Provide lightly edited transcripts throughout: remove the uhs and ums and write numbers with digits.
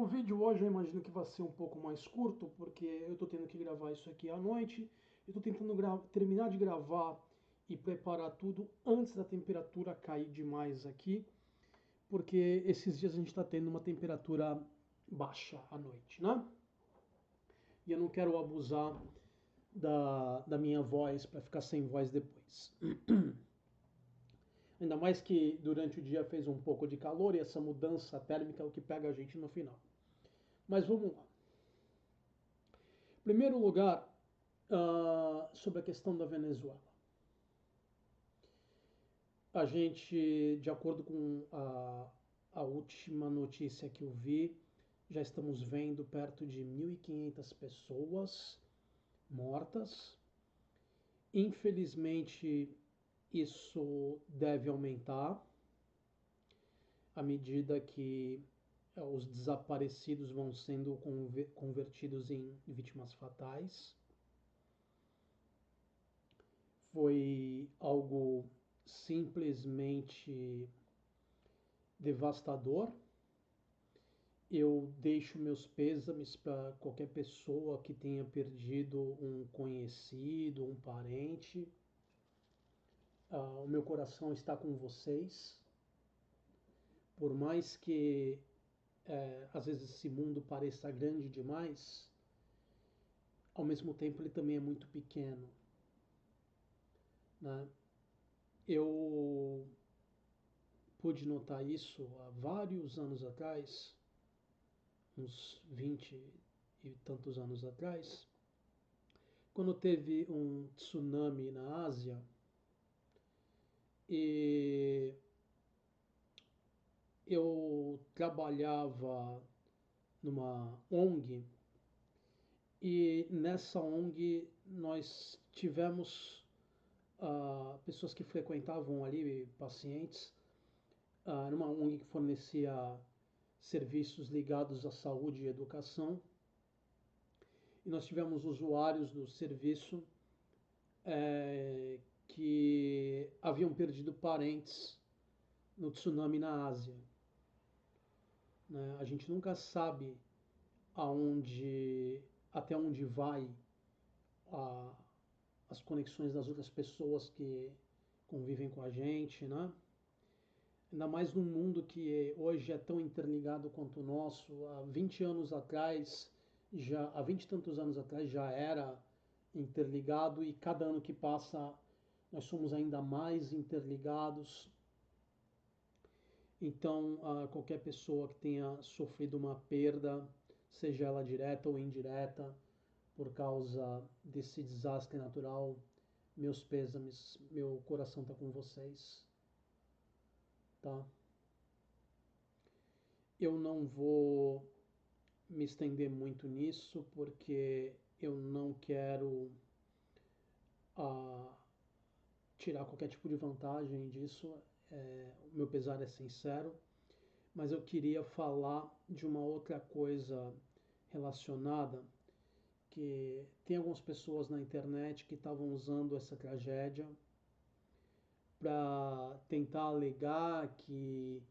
O vídeo hoje eu imagino que vai ser um pouco mais curto, porque eu estou tendo que gravar isso aqui à noite. Eu estou tentando terminar de gravar e preparar tudo antes da temperatura cair demais aqui, porque esses dias a gente está tendo uma temperatura baixa à noite, né? E eu não quero abusar da minha voz para ficar sem voz depois. Ainda mais que durante o dia fez um pouco de calor e essa mudança térmica é o que pega a gente no final. Mas vamos lá. Em primeiro lugar, sobre a questão da Venezuela. A gente, de acordo com a última notícia que eu vi, já estamos vendo perto de 1.500 pessoas mortas. Infelizmente, isso deve aumentar à medida que os desaparecidos vão sendo convertidos em vítimas fatais. Foi algo simplesmente devastador. Eu deixo meus pêsames para qualquer pessoa que tenha perdido um conhecido, um parente. O meu coração está com vocês. Por mais que às vezes esse mundo pareça grande demais, ao mesmo tempo ele também é muito pequeno, né? Eu pude notar isso há vários anos atrás, uns 20 e tantos anos atrás, quando teve um tsunami na Ásia e eu trabalhava numa ONG e nessa ONG nós tivemos pessoas que frequentavam ali, pacientes, numa ONG que fornecia serviços ligados à saúde e educação. E nós tivemos usuários do serviço que haviam perdido parentes no tsunami na Ásia. Né? A gente nunca sabe até onde vai a, as conexões das outras pessoas que convivem com a gente, né? Ainda mais num mundo que hoje é tão interligado quanto o nosso. Há 20 anos atrás, há 20 e tantos anos atrás já era interligado e cada ano que passa nós somos ainda mais interligados. Então, qualquer pessoa que tenha sofrido uma perda, seja ela direta ou indireta, por causa desse desastre natural, meus pêsames, meu coração está com vocês, tá? Eu não vou me estender muito nisso porque eu não quero tirar qualquer tipo de vantagem disso. O meu pesar é sincero, mas eu queria falar de uma outra coisa relacionada, que tem algumas pessoas na internet que estavam usando essa tragédia para tentar alegar que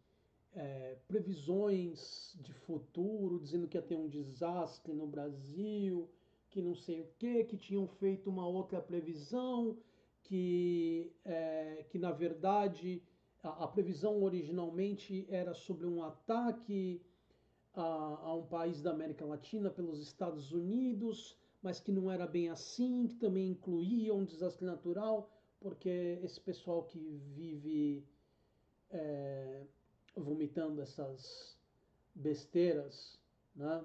previsões de futuro, dizendo que ia ter um desastre no Brasil, que não sei o que tinham feito uma outra previsão, que na verdade a previsão originalmente era sobre um ataque a um país da América Latina pelos Estados Unidos, mas que não era bem assim, que também incluía um desastre natural, porque esse pessoal que vive vomitando essas besteiras, né?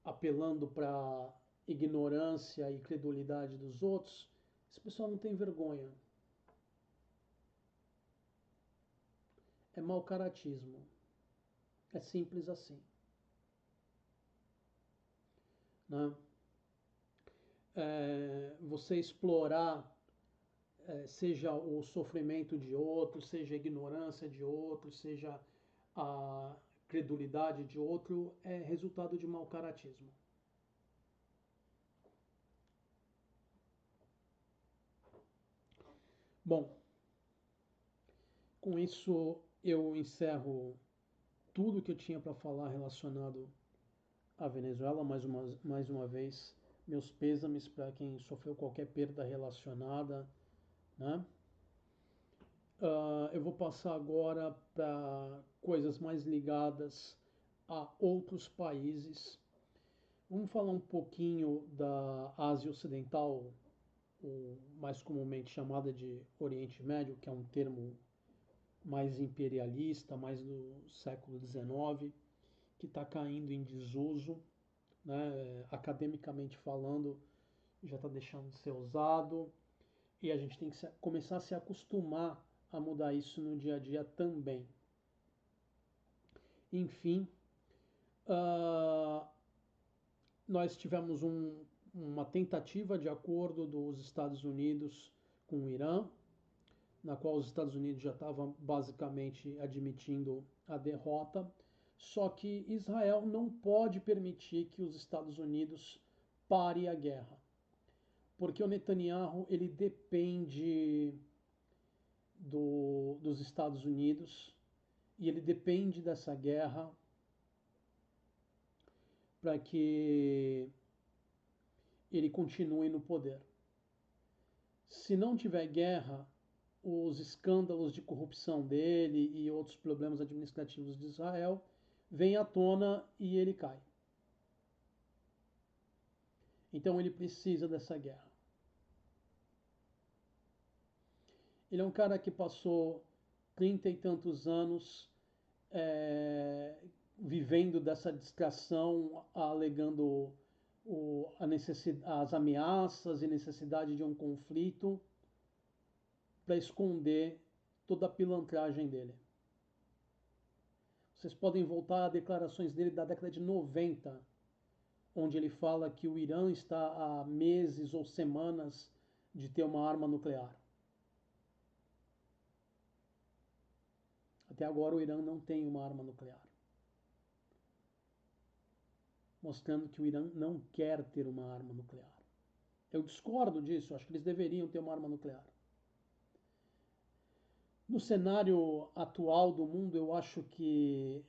Apelando para ignorância e credulidade dos outros, esse pessoal não tem vergonha. É mau caratismo. É simples assim. Né? Você explorar, seja o sofrimento de outro, seja a ignorância de outro, seja a credulidade de outro, é resultado de mau caratismo. Bom, com isso eu encerro tudo que eu tinha para falar relacionado à Venezuela. Mais uma vez, meus pêsames para quem sofreu qualquer perda relacionada, né? Eu vou passar agora para coisas mais ligadas a outros países. Vamos falar um pouquinho da Ásia Ocidental, ou mais comumente chamada de Oriente Médio, que é um termo mais imperialista, mais do século XIX, que está caindo em desuso, né? Academicamente falando, já está deixando de ser usado e a gente tem que começar a se acostumar a mudar isso no dia a dia também. Enfim, uh, nós tivemos uma tentativa de acordo dos Estados Unidos com o Irã, na qual os Estados Unidos já estavam basicamente admitindo a derrota. Só que Israel não pode permitir que os Estados Unidos pare a guerra, porque o Netanyahu ele depende dos Estados Unidos e ele depende dessa guerra para que ele continue no poder. Se não tiver guerra, os escândalos de corrupção dele e outros problemas administrativos de Israel vêm à tona e ele cai. Então ele precisa dessa guerra. Ele é um cara que passou 30 e tantos anos vivendo dessa distração, alegando as ameaças e necessidade de um conflito para esconder toda a pilantragem dele. Vocês podem voltar a declarações dele da década de 90, onde ele fala que o Irã está há meses ou semanas de ter uma arma nuclear. Até agora o Irã não tem uma arma nuclear. Mostrando que o Irã não quer ter uma arma nuclear. Eu discordo disso, acho que eles deveriam ter uma arma nuclear. No cenário atual do mundo, eu acho que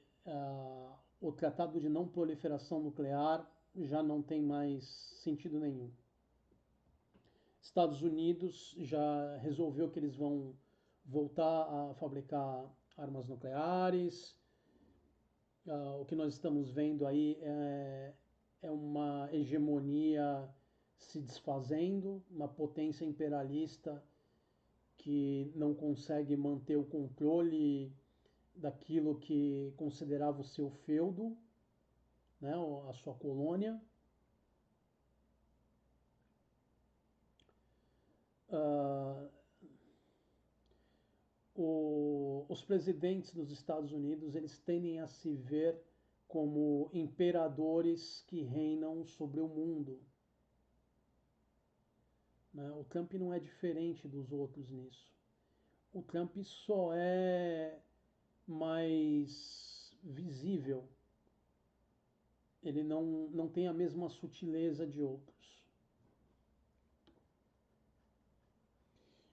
o Tratado de Não Proliferação Nuclear já não tem mais sentido nenhum. Estados Unidos já resolveu que eles vão voltar a fabricar armas nucleares. O que nós estamos vendo aí é uma hegemonia se desfazendo, uma potência imperialista que não consegue manter o controle daquilo que considerava o seu feudo, né, a sua colônia. Os presidentes dos Estados Unidos eles tendem a se ver como imperadores que reinam sobre o mundo. Né? O Trump não é diferente dos outros nisso. O Trump só é mais visível. Ele não tem a mesma sutileza de outros.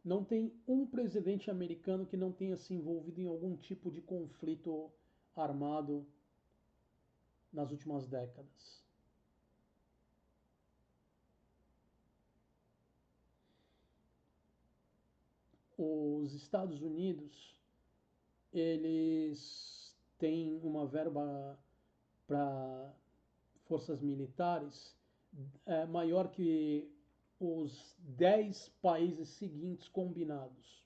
Não tem um presidente americano que não tenha se envolvido em algum tipo de conflito armado nas últimas décadas. Os Estados Unidos, eles têm uma verba para forças militares maior que os 10 países seguintes combinados.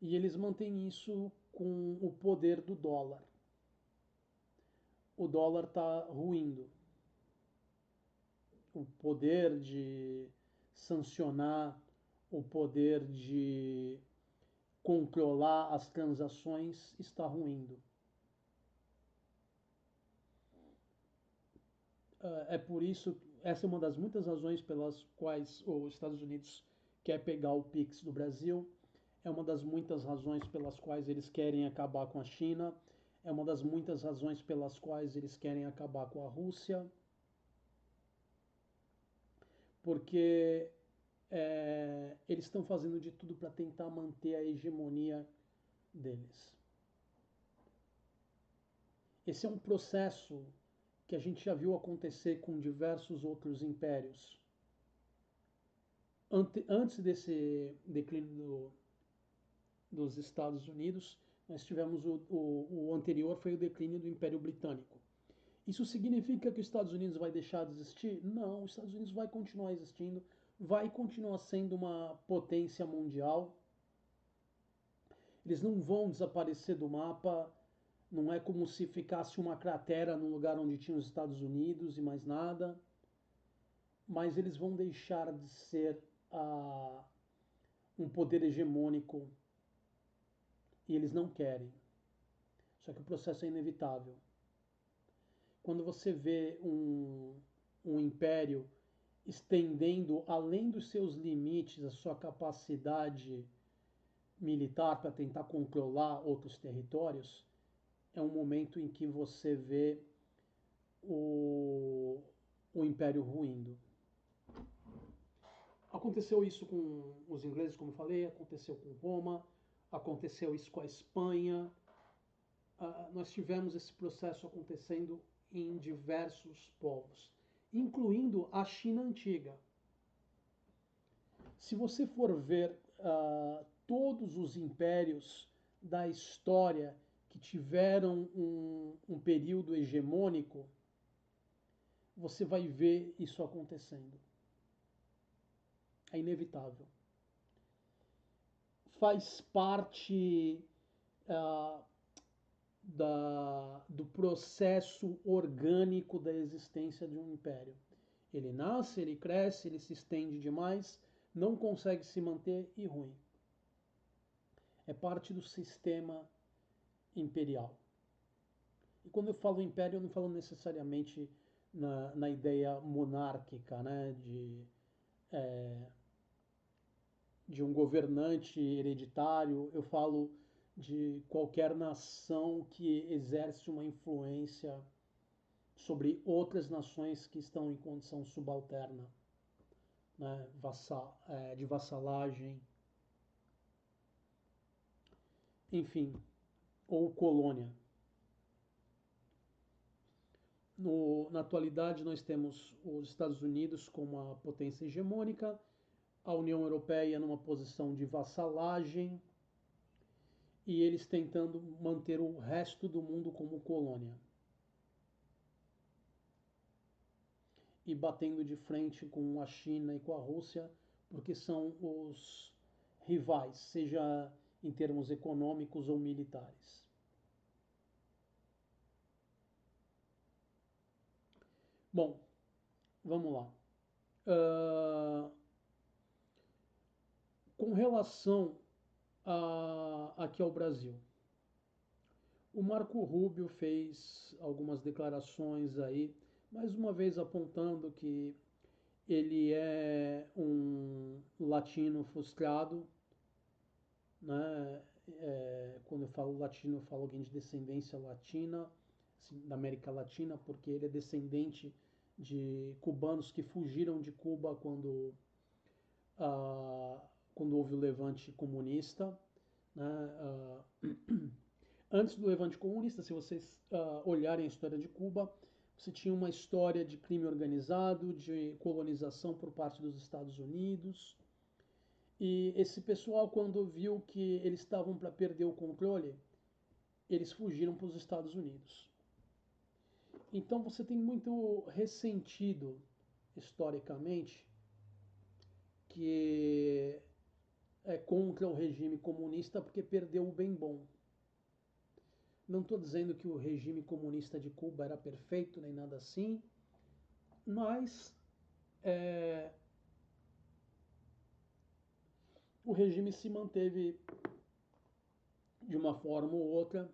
E eles mantêm isso com o poder do dólar. O dólar está ruindo. O poder de sancionar, o poder de controlar as transações está ruindo. É por isso, essa é uma das muitas razões pelas quais os Estados Unidos quer pegar o Pix do Brasil, é uma das muitas razões pelas quais eles querem acabar com a China, é uma das muitas razões pelas quais eles querem acabar com a Rússia, porque eles estão fazendo de tudo para tentar manter a hegemonia deles. Esse é um processo que a gente já viu acontecer com diversos outros impérios. Antes desse declínio dos Estados Unidos, nós tivemos o anterior, foi o declínio do Império Britânico. Isso significa que os Estados Unidos vai deixar de existir? Não, os Estados Unidos vai continuar existindo, vai continuar sendo uma potência mundial. Eles não vão desaparecer do mapa, não é como se ficasse uma cratera no lugar onde tinha os Estados Unidos e mais nada, mas eles vão deixar de ser um poder hegemônico e eles não querem. Só que o processo é inevitável. Quando você vê um império estendendo além dos seus limites a sua capacidade militar para tentar controlar outros territórios, é um momento em que você vê o império ruindo. Aconteceu isso com os ingleses, como eu falei, aconteceu com Roma, aconteceu isso com a Espanha. Nós tivemos esse processo acontecendo em diversos povos, incluindo a China antiga. Se você for ver todos os impérios da história que tiveram um período hegemônico, você vai ver isso acontecendo. É inevitável. Faz parte do processo orgânico da existência de um império. Ele nasce, ele cresce, ele se estende demais, não consegue se manter e ruim. É parte do sistema imperial. E quando eu falo império, eu não falo necessariamente na ideia monárquica, né, de um governante hereditário. Eu falo de qualquer nação que exerce uma influência sobre outras nações que estão em condição subalterna, né, de vassalagem, enfim, ou colônia. Na atualidade, nós temos os Estados Unidos como a potência hegemônica, a União Europeia numa posição de vassalagem e eles tentando manter o resto do mundo como colônia. E batendo de frente com a China e com a Rússia, porque são os rivais, seja em termos econômicos ou militares. Bom, vamos lá. Com relação aqui ao Brasil, o Marco Rubio fez algumas declarações aí, mais uma vez apontando que ele é um latino frustrado, né? Quando eu falo latino, eu falo alguém de descendência latina, assim, da América Latina, porque ele é descendente de cubanos que fugiram de Cuba ah, quando houve o levante comunista, né? Antes do levante comunista, se vocês olharem a história de Cuba, você tinha uma história de crime organizado, de colonização por parte dos Estados Unidos. E esse pessoal, quando viu que eles estavam para perder o controle, eles fugiram para os Estados Unidos. Então você tem muito ressentido, historicamente, que é contra o regime comunista porque perdeu o bem bom. Não estou dizendo que o regime comunista de Cuba era perfeito, nem nada assim, mas o regime se manteve de uma forma ou outra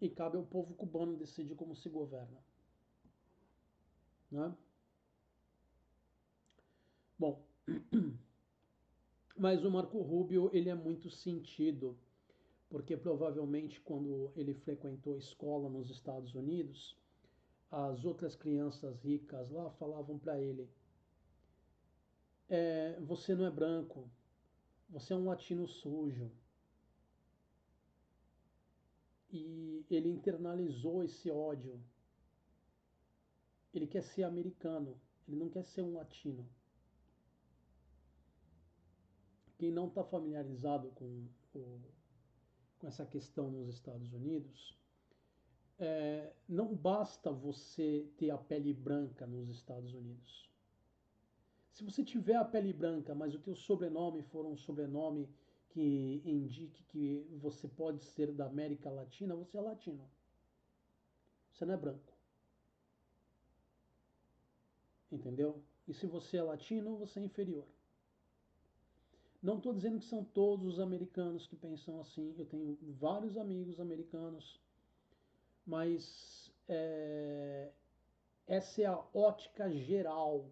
e cabe ao povo cubano decidir como se governa. Né? Bom, mas o Marco Rubio ele é muito sentido, porque provavelmente quando ele frequentou escola nos Estados Unidos, as outras crianças ricas lá falavam para ele: você não é branco, você é um latino sujo. ele internalizou esse ódio. Ele quer ser americano, ele não quer ser um latino. Quem não está familiarizado com essa questão nos Estados Unidos, não basta você ter a pele branca nos Estados Unidos. Se você tiver a pele branca, mas o teu sobrenome for um sobrenome que indique que você pode ser da América Latina, você é latino. Você não é branco. Entendeu? E se você é latino, você é inferior. Não estou dizendo que são todos os americanos que pensam assim. Eu tenho vários amigos americanos, mas essa é a ótica geral.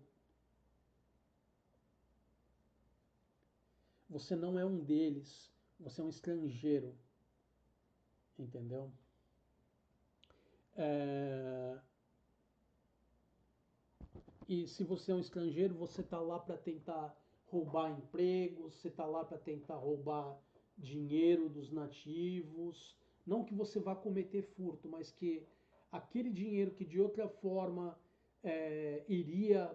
Você não é um deles, você é um estrangeiro, entendeu? É, E se você é um estrangeiro, você está lá para tentar roubar empregos, você está lá para tentar roubar dinheiro dos nativos. Não que você vá cometer furto, mas que aquele dinheiro que de outra forma iria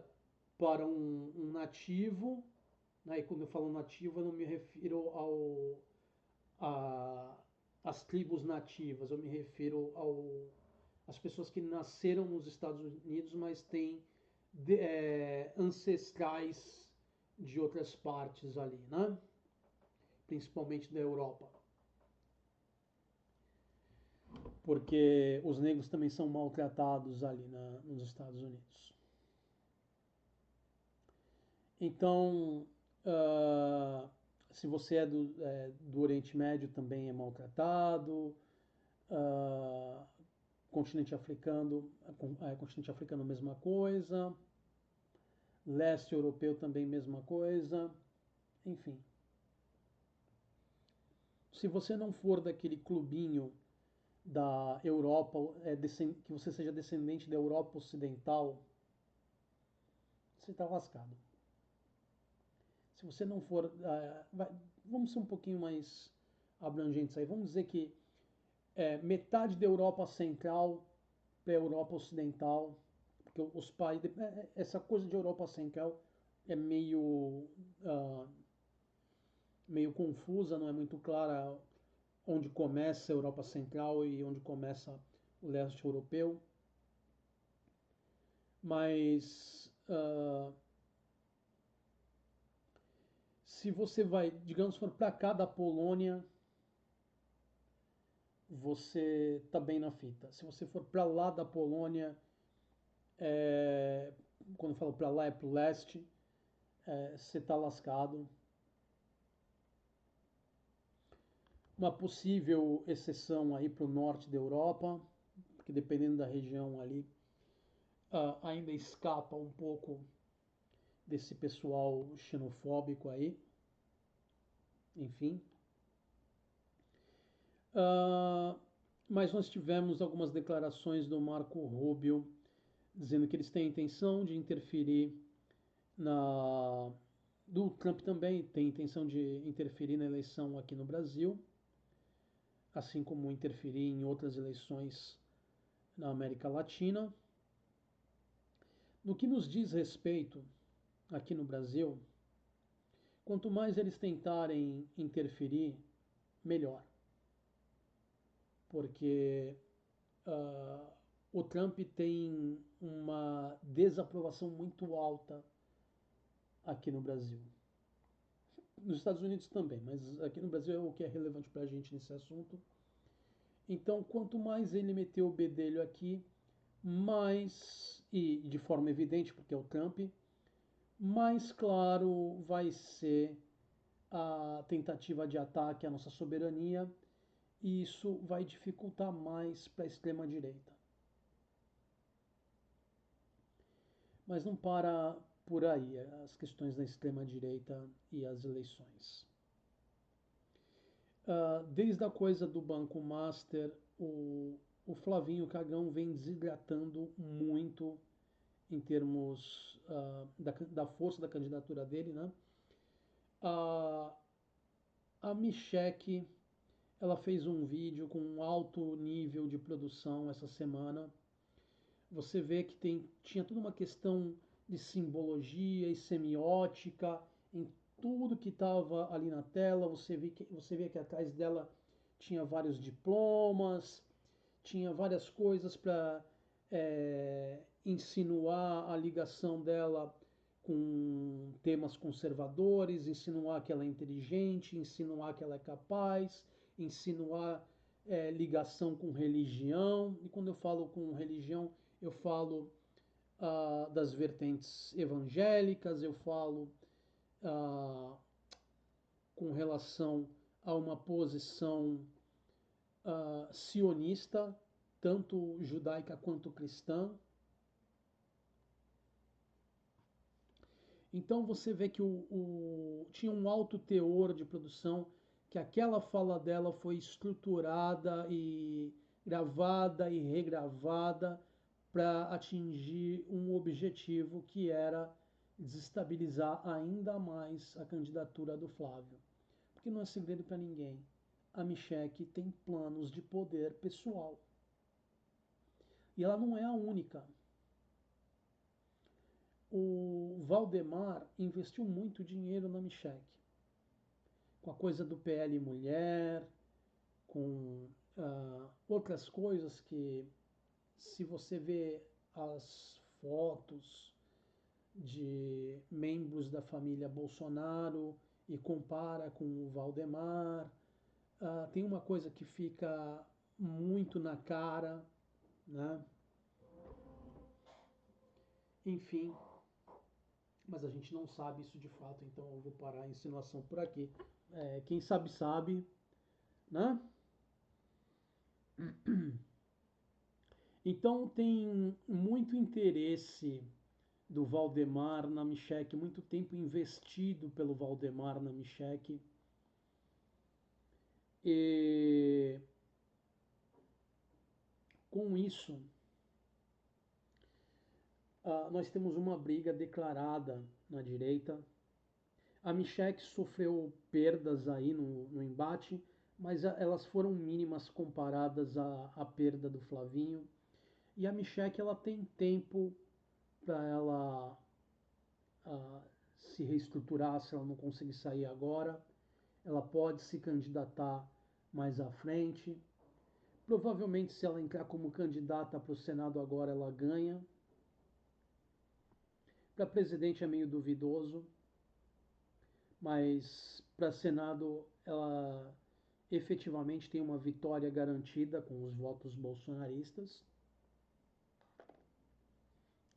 para um nativo, né? E quando eu falo nativo, eu não me refiro a, às tribos nativas, eu me refiro às pessoas que nasceram nos Estados Unidos, mas têm ancestrais de outras partes ali, né? Principalmente da Europa. Porque os negros também são maltratados ali nos Estados Unidos. Então, se você é do Oriente Médio, também é maltratado. Continente africano, mesma coisa. Leste europeu também mesma coisa. Enfim. Se você não for daquele clubinho da Europa, que você seja descendente da Europa Ocidental, você está lascado. Se você não for. Vamos ser um pouquinho mais abrangentes aí. Vamos dizer que metade da Europa Central para a Europa Ocidental, porque os países. Essa coisa de Europa Central é meio confusa, não é muito clara onde começa a Europa Central e onde começa o leste europeu. Mas se você vai, digamos, for para cá da Polônia, você está bem na fita. Se você for para lá da Polônia, quando eu falo para lá é para o leste, você está lascado. Uma possível exceção aí para o norte da Europa, porque dependendo da região ali, ainda escapa um pouco desse pessoal xenofóbico aí. Enfim. Mas nós tivemos algumas declarações do Marco Rubio dizendo que eles têm a intenção de interferir do Trump também tem a intenção de interferir na eleição aqui no Brasil, assim como interferir em outras eleições na América Latina. No que nos diz respeito aqui no Brasil, quanto mais eles tentarem interferir, melhor. Porque o Trump tem uma desaprovação muito alta aqui no Brasil. Nos Estados Unidos também, mas aqui no Brasil é o que é relevante para a gente nesse assunto. Então, quanto mais ele meter o bedelho aqui, mais, e de forma evidente, porque é o Trump, mais claro vai ser a tentativa de ataque à nossa soberania, e isso vai dificultar mais para a extrema-direita. Mas não para por aí as questões da extrema-direita e as eleições. Desde a coisa do Banco Master, o Flavinho Cagão vem desidratando muito em termos da força da candidatura dele, né? A Michelle ela fez um vídeo com um alto nível de produção essa semana. Você vê que tinha toda uma questão de simbologia e semiótica em tudo que estava ali na tela. Você vê que atrás dela tinha vários diplomas, tinha várias coisas para insinuar a ligação dela com temas conservadores, insinuar que ela é inteligente, insinuar que ela é capaz, insinuar ligação com religião. E quando eu falo com religião, eu falo das vertentes evangélicas, eu falo ah, com relação a uma posição sionista, tanto judaica quanto cristã. Então você vê que tinha um alto teor de produção, que aquela fala dela foi estruturada e gravada e regravada para atingir um objetivo que era desestabilizar ainda mais a candidatura do Flávio. Porque não é segredo para ninguém. A Michelle tem planos de poder pessoal. E ela não é a única. O Valdemar investiu muito dinheiro na Michelle. Com a coisa do PL Mulher, com outras coisas que, se você vê as fotos de membros da família Bolsonaro e compara com o Valdemar, tem uma coisa que fica muito na cara, né? Enfim, mas a gente não sabe isso de fato, então eu vou parar a insinuação por aqui. Quem sabe, sabe, né? Então tem muito interesse do Valdemar na Michelle, muito tempo investido pelo Valdemar na Michelle. E com isso, nós temos uma briga declarada na direita. A Michelle sofreu perdas aí no embate, mas elas foram mínimas comparadas à perda do Flavinho. E a Michelle ela tem tempo para ela se reestruturar se ela não conseguir sair agora. Ela pode se candidatar mais à frente. Provavelmente, se ela entrar como candidata para o Senado agora, ela ganha. Para presidente é meio duvidoso, mas para Senado ela efetivamente tem uma vitória garantida com os votos bolsonaristas.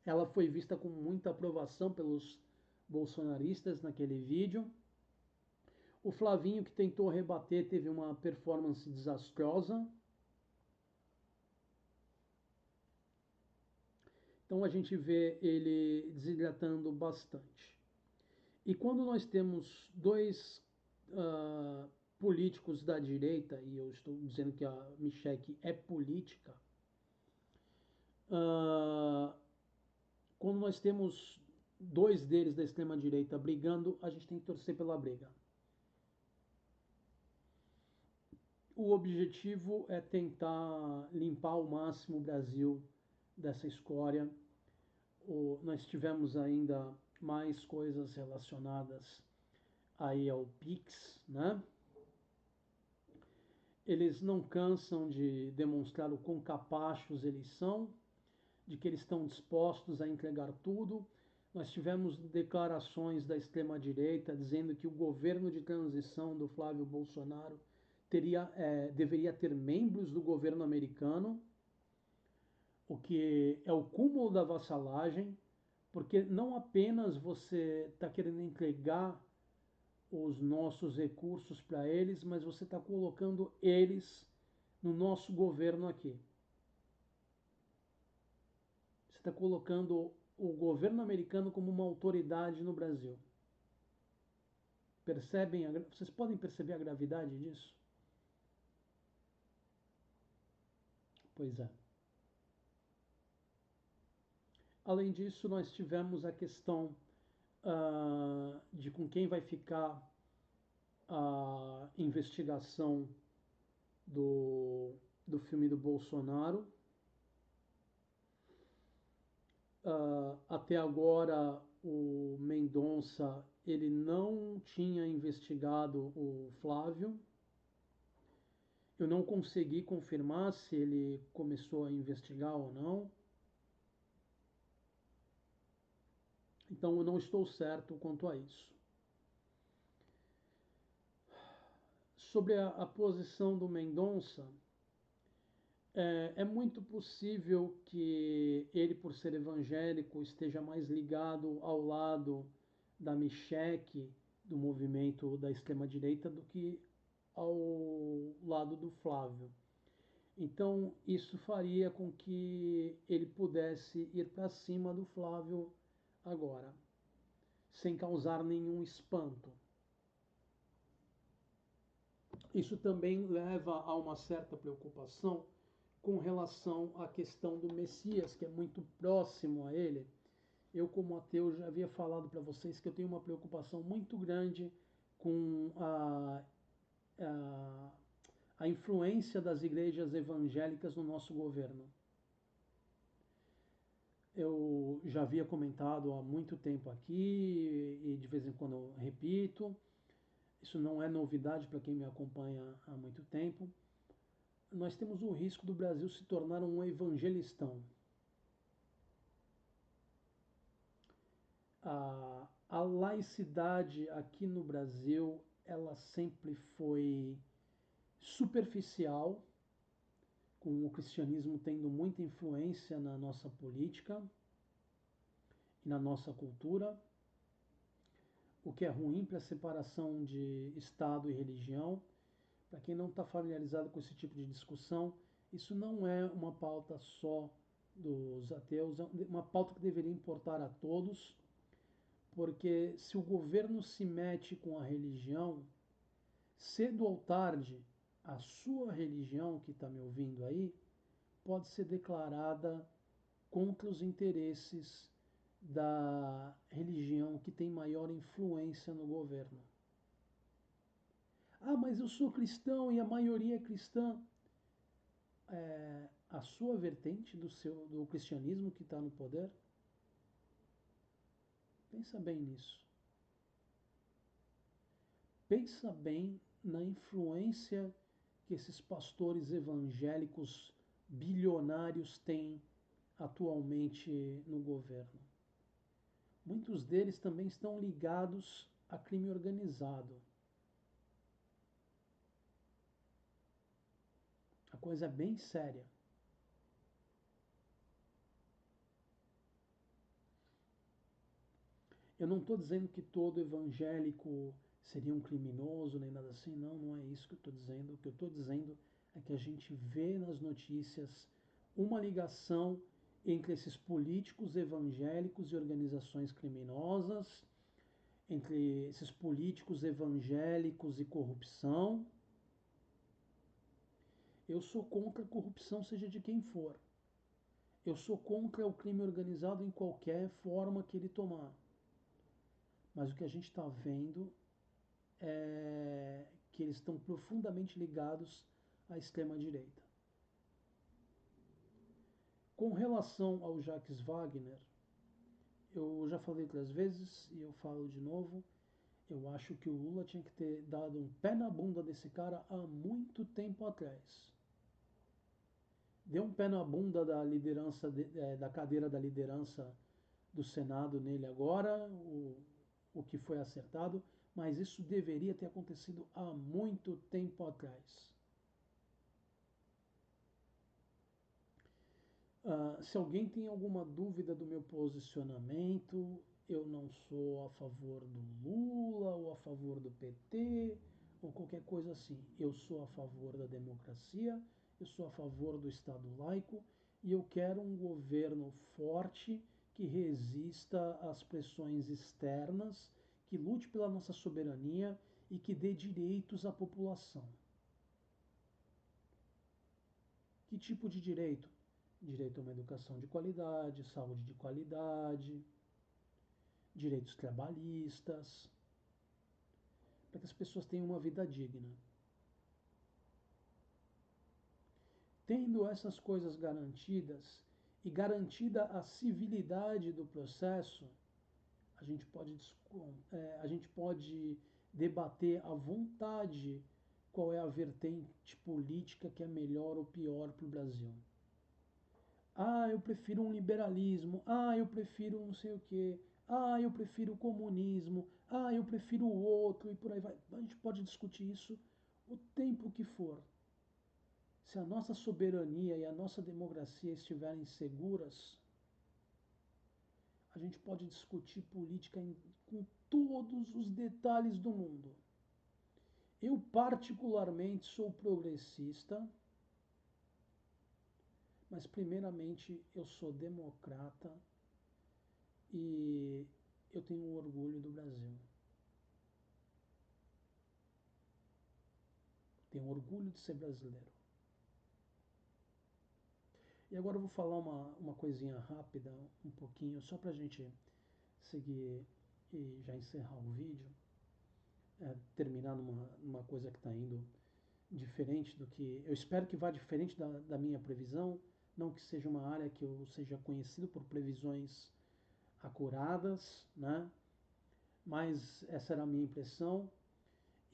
Ela foi vista com muita aprovação pelos bolsonaristas naquele vídeo. O Flavinho, que tentou rebater, teve uma performance desastrosa. Então a gente vê ele desidratando bastante. E quando nós temos dois políticos da direita, e eu estou dizendo que a Michelle é política, quando nós temos dois deles da extrema-direita brigando, a gente tem que torcer pela briga. O objetivo é tentar limpar ao máximo o Brasil dessa escória. Nós tivemos ainda mais coisas relacionadas aí ao Pix, né? Eles não cansam de demonstrar o quão capachos eles são, de que eles estão dispostos a entregar tudo. Nós tivemos declarações da extrema-direita dizendo que o governo de transição do Flávio Bolsonaro deveria ter membros do governo americano, o que é o cúmulo da vassalagem, porque não apenas você está querendo entregar os nossos recursos para eles, mas você está colocando eles no nosso governo aqui. Você está colocando o governo americano como uma autoridade no Brasil. Vocês podem perceber a gravidade disso? Pois é. Além disso, nós tivemos a questão de com quem vai ficar a investigação do, do filme do Bolsonaro. Até agora, o Mendonça ele não tinha investigado o Flávio. Eu não consegui confirmar se ele começou a investigar ou não. Então eu não estou certo quanto a isso. Sobre a posição do Mendonça, é muito possível que ele, por ser evangélico, esteja mais ligado ao lado da Micheque, do movimento da extrema-direita, do que ao lado do Flávio. Então, isso faria com que ele pudesse ir para cima do Flávio agora, sem causar nenhum espanto. Isso também leva a uma certa preocupação com relação à questão do Messias, que é muito próximo a ele. Eu, como ateu, já havia falado para vocês que eu tenho uma preocupação muito grande com a, a influência das igrejas evangélicas no nosso governo. Eu já havia comentado há muito tempo aqui e de vez em quando eu repito. Isso não é novidade para quem me acompanha há muito tempo. Nós temos o risco do Brasil se tornar um evangelistão. A laicidade aqui no Brasil, ela sempre foi superficial, com o cristianismo tendo muita influência na nossa política e na nossa cultura, o que é ruim para a separação de Estado e religião. Para quem não está familiarizado com esse tipo de discussão, isso não é uma pauta só dos ateus, é uma pauta que deveria importar a todos, porque se o governo se mete com a religião, cedo ou tarde, a sua religião, que está me ouvindo aí, pode ser declarada contra os interesses da religião que tem maior influência no governo. Ah, mas eu sou cristão e a maioria é cristã. A sua vertente do cristianismo que está no poder? Pensa bem nisso. Pensa bem na influência que esses pastores evangélicos bilionários têm atualmente no governo. Muitos deles também estão ligados a crime organizado. A coisa é bem séria. Eu não estou dizendo que todo evangélico seria um criminoso nem nada assim, não, não é isso que eu estou dizendo. O que eu estou dizendo é que a gente vê nas notícias uma ligação entre esses políticos evangélicos e organizações criminosas, entre esses políticos evangélicos e corrupção. Eu sou contra a corrupção, seja de quem for. Eu sou contra o crime organizado em qualquer forma que ele tomar. Mas o que a gente está vendo é que eles estão profundamente ligados à extrema-direita. Com relação ao Jacques Wagner, eu já falei outras vezes e eu falo de novo, eu acho que o Lula tinha que ter dado um pé na bunda desse cara há muito tempo atrás. Deu um pé na bunda da liderança, da cadeira da liderança do Senado nele agora, o que foi acertado, mas isso deveria ter acontecido há muito tempo atrás. Se alguém tem alguma dúvida do meu posicionamento, eu não sou a favor do Lula ou a favor do PT ou qualquer coisa assim. Eu sou a favor da democracia, eu sou a favor do Estado laico e eu quero um governo forte que resista às pressões externas, que lute pela nossa soberania e que dê direitos à população. Que tipo de direito? Direito a uma educação de qualidade, saúde de qualidade, direitos trabalhistas, para que as pessoas tenham uma vida digna. Tendo essas coisas garantidas e garantida a civilidade do processo, a gente pode, a gente pode debater à vontade qual é a vertente política que é melhor ou pior para o Brasil. Ah, eu prefiro um liberalismo. Ah, eu prefiro não sei o quê. Ah, eu prefiro o comunismo. Ah, eu prefiro o outro e por aí vai. A gente pode discutir isso o tempo que for. Se a nossa soberania e a nossa democracia estiverem seguras, a gente pode discutir política com todos os detalhes do mundo. Eu, particularmente, sou progressista, mas, primeiramente, eu sou democrata e eu tenho orgulho do Brasil. Tenho orgulho de ser brasileiro. E agora eu vou falar uma coisinha rápida, um pouquinho, só para a gente seguir e já encerrar o vídeo. Terminar numa coisa que está indo diferente do que. Eu espero que vá diferente da minha previsão, não que seja uma área que eu seja conhecido por previsões acuradas, né? Mas essa era a minha impressão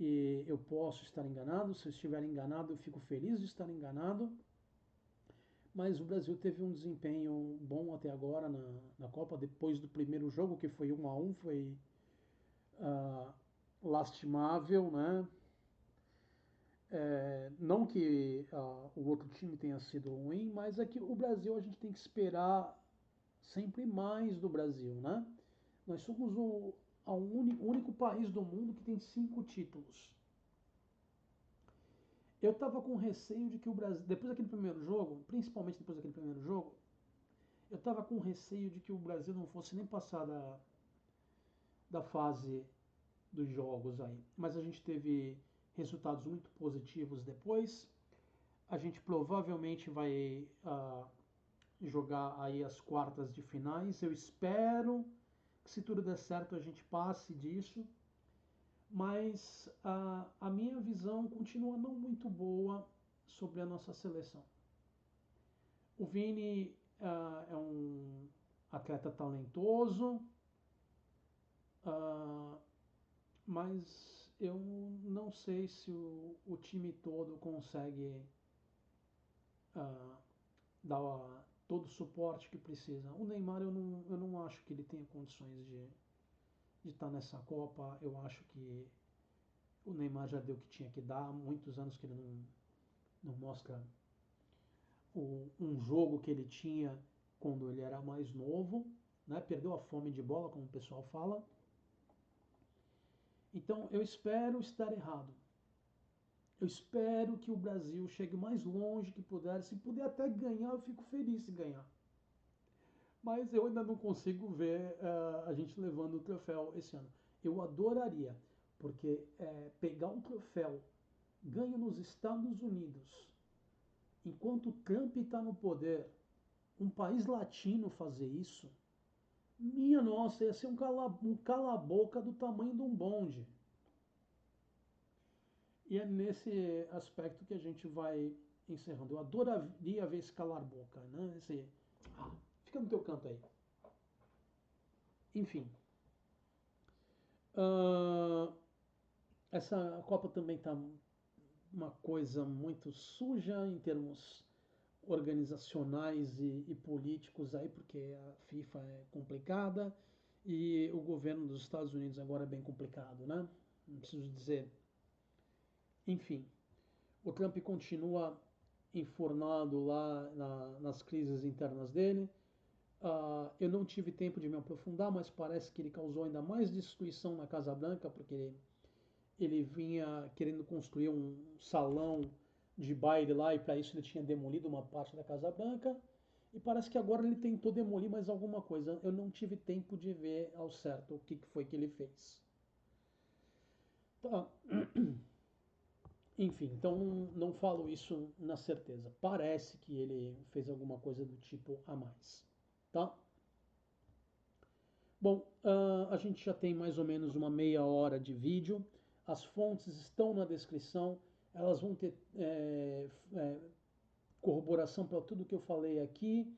e eu posso estar enganado. Se eu estiver enganado, eu fico feliz de estar enganado. Mas o Brasil teve um desempenho bom até agora na Copa, depois do primeiro jogo, que foi 1-1, foi uh, lastimável, né? Não que o outro time tenha sido ruim, mas é que o Brasil a gente tem que esperar sempre mais do Brasil, né? Nós somos o único país do mundo que tem 5 títulos. Eu estava com receio de que o Brasil, depois daquele primeiro jogo, principalmente depois daquele primeiro jogo, eu estava com receio de que o Brasil não fosse nem passar da fase dos jogos aí. Mas a gente teve resultados muito positivos depois. A gente provavelmente vai jogar aí as quartas de finais. Eu espero que, se tudo der certo, a gente passe disso. Mas a minha visão continua não muito boa sobre a nossa seleção. O Vini é um atleta talentoso, mas eu não sei se o time todo consegue dar todo o suporte que precisa. O Neymar, eu não acho que ele tenha condições de estar nessa Copa. Eu acho que o Neymar já deu o que tinha que dar. Há muitos anos que ele não mostra um jogo que ele tinha quando ele era mais novo, né? Perdeu a fome de bola, como o pessoal fala. Então eu espero estar errado. Eu espero que o Brasil chegue o mais longe que puder. Se puder até ganhar, eu fico feliz se ganhar. Mas eu ainda não consigo ver a gente levando o troféu esse ano. Eu adoraria, porque pegar um troféu ganho nos Estados Unidos, enquanto o Trump está no poder, um país latino fazer isso, minha nossa, ia ser um cala-boca do tamanho de um bonde. E é nesse aspecto que a gente vai encerrando. Eu adoraria ver esse calar-boca, né? Fica no teu canto aí. Enfim. Essa Copa também está uma coisa muito suja em termos organizacionais e políticos aí, porque a FIFA é complicada e o governo dos Estados Unidos agora é bem complicado, né? Não preciso dizer. Enfim, o Trump continua enfornado lá nas crises internas dele. Eu não tive tempo de me aprofundar, mas parece que ele causou ainda mais destruição na Casa Branca, porque ele vinha querendo construir um salão de baile lá e para isso ele tinha demolido uma parte da Casa Branca. E parece que agora ele tentou demolir mais alguma coisa. Eu não tive tempo de ver ao certo o que foi que ele fez. Tá. Enfim, então não falo isso na certeza. Parece que ele fez alguma coisa do tipo a mais. Tá? Bom, a gente já tem mais ou menos uma meia hora de vídeo. As fontes estão na descrição. Elas vão ter corroboração consideração para tudo que eu falei aqui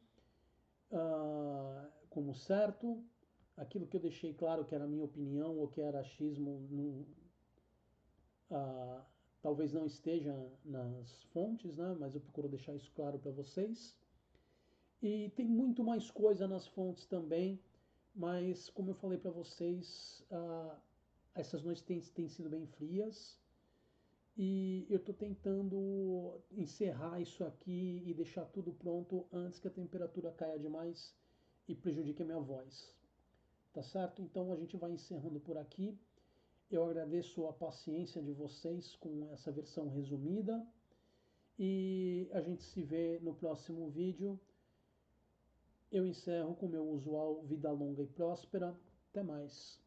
como certo. Aquilo que eu deixei claro que era a minha opinião ou que era achismo, talvez não esteja nas fontes, né? Mas eu procuro deixar isso claro para vocês. E tem muito mais coisa nas fontes também, mas como eu falei para vocês, essas noites têm sido bem frias e eu estou tentando encerrar isso aqui e deixar tudo pronto antes que a temperatura caia demais e prejudique a minha voz. Tá certo? Então a gente vai encerrando por aqui. Eu agradeço a paciência de vocês com essa versão resumida e a gente se vê no próximo vídeo. Eu encerro com o meu usual vida longa e próspera. Até mais.